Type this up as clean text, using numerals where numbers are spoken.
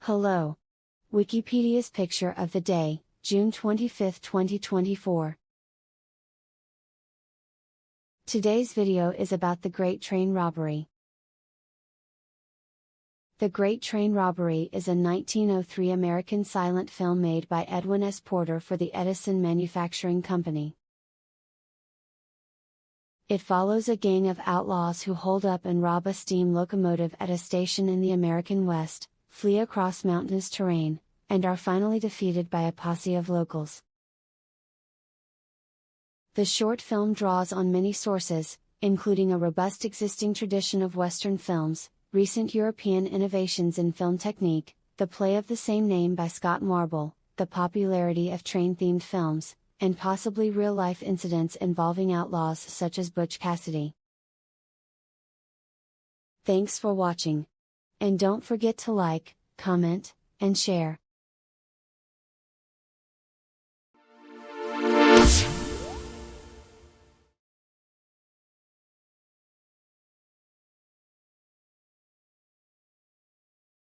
Hello. Wikipedia's picture of the day, June 25, 2024. Today's video is about the Great Train Robbery. The Great Train Robbery is a 1903 American silent film made by Edwin S. Porter for the Edison Manufacturing Company. It follows a gang of outlaws who hold up and rob a steam locomotive at a station in the American West, flee across mountainous terrain, and are finally defeated by a posse of locals. The short film draws on many sources, including a robust existing tradition of Western films, recent European innovations in film technique, the play of the same name by Scott Marble, the popularity of train-themed films, and possibly real-life incidents involving outlaws such as Butch Cassidy. Thanks for watching. And don't forget to like, comment, and share.